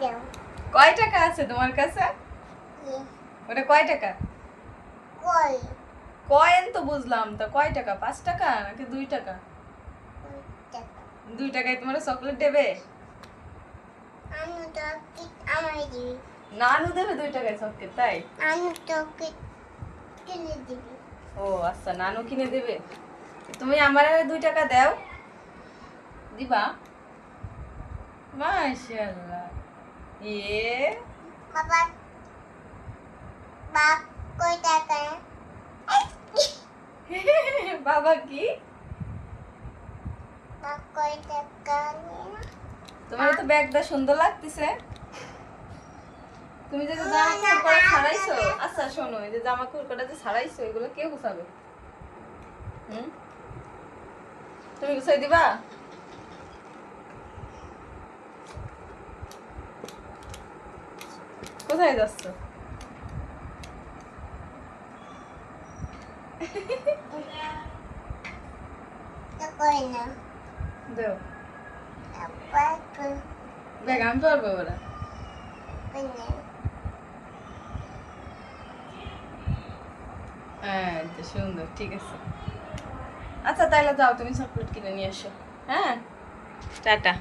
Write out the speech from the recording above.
দাও। কয় টাকা আছে তোমার কাছে? ওটা কয় টাকা? কই কয়েন তো বুঝলাম, তো কয় টাকা? 5 টাকা নাকি 2 টাকা? টাকা 2 টাকায় তোমার চকলেট দেবে? আমি তো কি আমার দিবি নানু দেবে 2 টাকায় চকলেট, তাই? আমি তো কি কিনে দিবি ও আচ্ছা, নানু কিনে দেবে। তুমি আমার 2 টাকা দাও, দিবা? মাশাআল্লাহ। ইয়ে বাবা বাপ কই টাকা বাবা কি? বাপ কই টাকা নিয়ে তোমার তো ব্যাগটা সুন্দর লাগতেছে। তুমি যে জামা কাপড় করা ছাড়াইছো, আচ্ছা শোনো, এই যে জামা কাপড় করা যে ছাড়াইছো, এগুলো কে গুছাবে? হুম, তুমি গুছাই দিবা? কোথায় যাচ্ছ? তো কই না দেও আবার কই ব্যাগ আমি পারবো ওরা। কই না হ্যাঁ, তো সুন্দর, ঠিক আছে। আচ্ছা তাইলে যাও, তুমি চকলেট কিনে নিয়ে এসো। হ্যাঁ, টাটা।